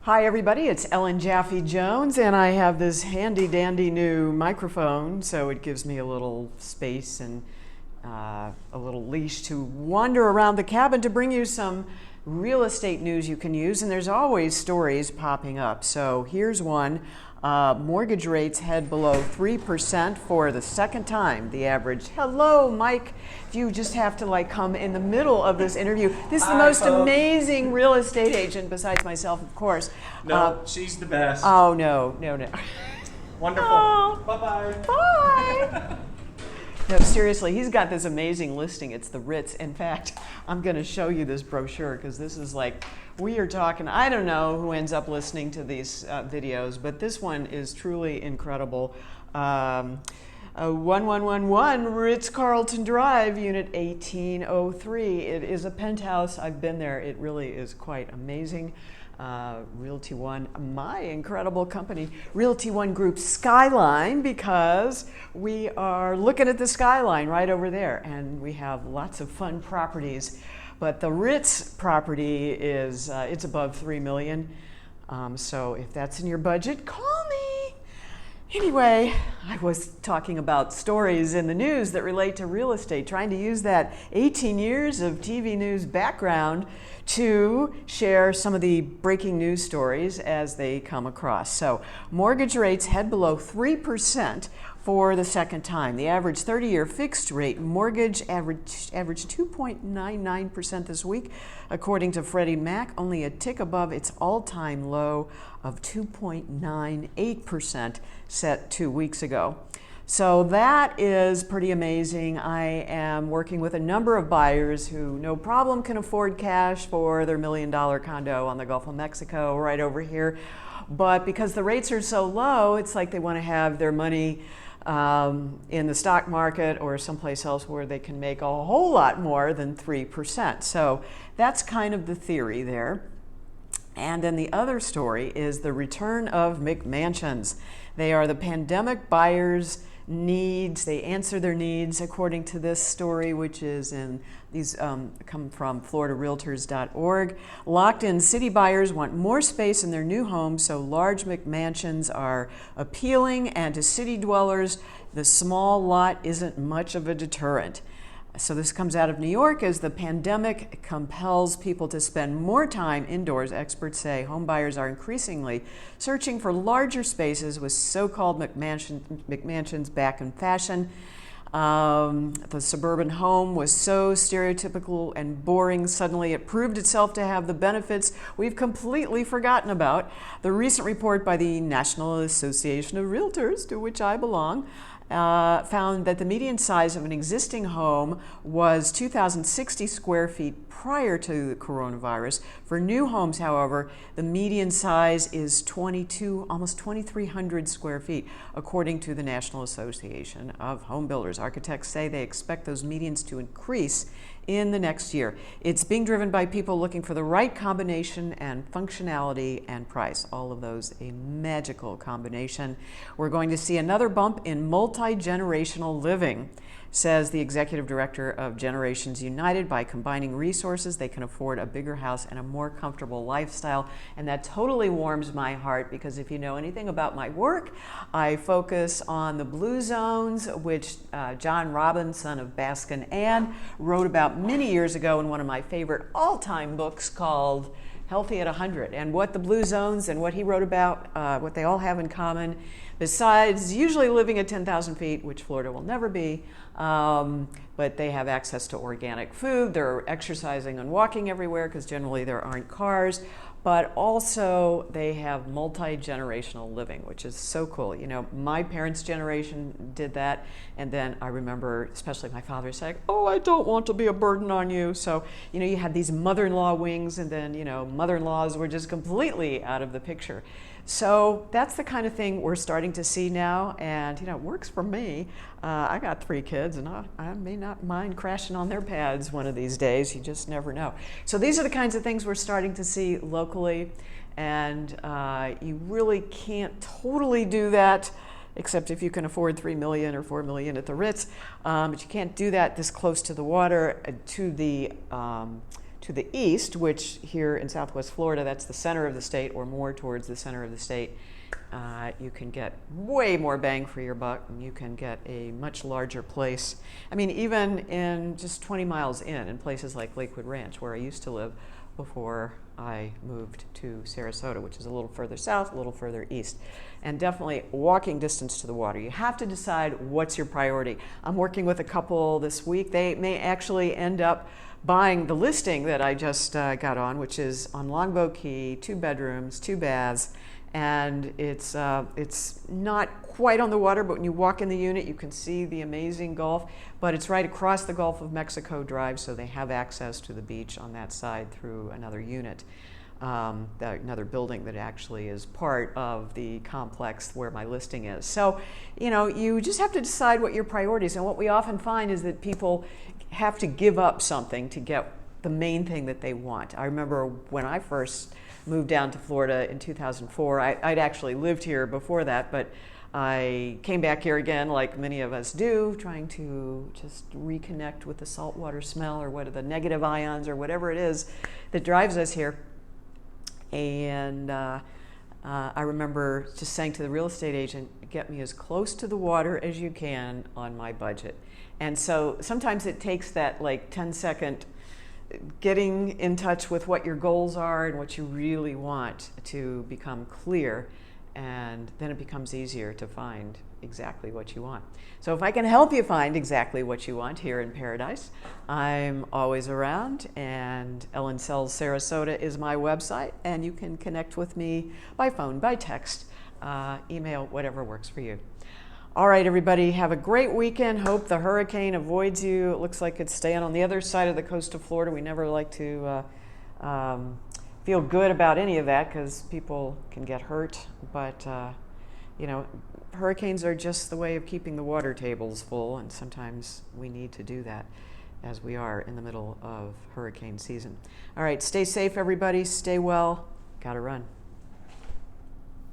Hi everybody, it's Ellen Jaffe Jones, and I have this handy dandy new microphone, so it gives me a little space and a little leash to wander around the cabin to bring you some real estate news you can use, and there's always stories popping up. So here's one. Mortgage rates head below 3% for the second time. The average. Hello, Mike. If you just have to come in the middle of this interview. This is the most amazing real estate agent besides myself, of course. No, she's the best. Oh, no. Wonderful. Oh. Bye-bye. Bye. No, seriously, he's got this amazing listing. It's the Ritz. In fact, I'm going to show you this brochure because this is we are talking, I don't know who ends up listening to these videos, but this one is truly incredible. 1111 Ritz-Carlton Drive, Unit 1803. It is a penthouse. I've been there. It really is quite amazing. Realty One, my incredible company, Realty One Group Skyline, because we are looking at the skyline right over there, and we have lots of fun properties. But the Ritz property is it's above $3 million. So if that's in your budget, call me. Anyway, I was talking about stories in the news that relate to real estate, trying to use that 18 years of TV news background to share some of the breaking news stories as they come across. So mortgage rates head below 3% for the second time. The average 30-year fixed rate mortgage averaged 2.99% this week, according to Freddie Mac, only a tick above its all-time low of 2.98% set 2 weeks ago. So that is pretty amazing. I am working with a number of buyers who no problem can afford cash for their $1 million condo on the Gulf of Mexico right over here. But because the rates are so low, it's like they want to have their money in the stock market or someplace else where they can make a whole lot more than 3%. So that's kind of the theory there. And then the other story is the return of McMansions. They are the pandemic buyers' needs. They answer their needs according to this story, which is in these come from FloridaRealtors.org. Locked-in city buyers want more space in their new homes, so large McMansions are appealing, and to city dwellers, the small lot isn't much of a deterrent. So this comes out of New York as the pandemic compels people to spend more time indoors. Experts say home buyers are increasingly searching for larger spaces, with so-called McMansions back in fashion. The suburban home was so stereotypical and boring, suddenly it proved itself to have the benefits we've completely forgotten about. The recent report by the National Association of Realtors, to which I belong, found that the median size of an existing home was 2,060 square feet prior to the coronavirus. For new homes, however, the median size is almost 2,300 square feet, according to the National Association of Home Builders. Architects say they expect those medians to increase in the next year. It's being driven by people looking for the right combination and functionality and price. All of those a magical combination. We're going to see another bump in multi-generational living, says the executive director of Generations United. By combining resources, they can afford a bigger house and a more comfortable lifestyle. And that totally warms my heart, because if you know anything about my work, I focus on the blue zones, which John Robbins, son of Baskin Ann, wrote about many years ago in one of my favorite all-time books called Healthy at 100. And what the blue zones and what he wrote about, what they all have in common, besides usually living at 10,000 feet, which Florida will never be, but they have access to organic food, they're exercising and walking everywhere because generally there aren't cars, but also they have multi-generational living, which is so cool. You know, my parents' generation did that, and then I remember especially my father saying, "Oh, I don't want to be a burden on you." So, you know, you had these mother-in-law wings, and then, you know, mother-in-laws were just completely out of the picture. So that's the kind of thing we're starting to see now, and you know, it works for me. I got 3 kids, and I may not mind crashing on their pads one of these days. You just never know. So these are the kinds of things we're starting to see locally, and you really can't totally do that, except if you can afford $3 million or $4 million at the Ritz. But you can't do that this close to the water, to to the east, which here in Southwest Florida, that's the center of the state or more towards the center of the state, you can get way more bang for your buck, and you can get a much larger place. I mean, even in just 20 miles in places like Lakewood Ranch, where I used to live before I moved to Sarasota, which is a little further south, a little further east, and definitely walking distance to the water. You have to decide what's your priority. I'm working with a couple this week. They may actually end up buying the listing that I just got on, which is on Longboat Key, 2 bedrooms, 2 baths, and it's not quite on the water, but when you walk in the unit, you can see the amazing Gulf, but it's right across the Gulf of Mexico Drive, so they have access to the beach on that side through another unit, another building that actually is part of the complex where my listing is. So, you know, you just have to decide what your priorities, and what we often find is that people have to give up something to get the main thing that they want. I remember when I first moved down to Florida in 2004. I'd actually lived here before that, but I came back here again, like many of us do, trying to just reconnect with the saltwater smell, or what are the negative ions, or whatever it is that drives us here. And I remember just saying to the real estate agent, get me as close to the water as you can on my budget. And so sometimes it takes that like 10-second getting in touch with what your goals are and what you really want to become clear, and then it becomes easier to find exactly what you want. So if I can help you find exactly what you want here in Paradise, I'm always around, and Ellen Sells Sarasota is my website, and you can connect with me by phone, by text, email, whatever works for you. All right, everybody, have a great weekend. Hope the hurricane avoids you. It looks like it's staying on the other side of the coast of Florida. We never like to feel good about any of that because people can get hurt. But, you know, hurricanes are just the way of keeping the water tables full, and sometimes we need to do that as we are in the middle of hurricane season. All right, stay safe, everybody. Stay well. Gotta run.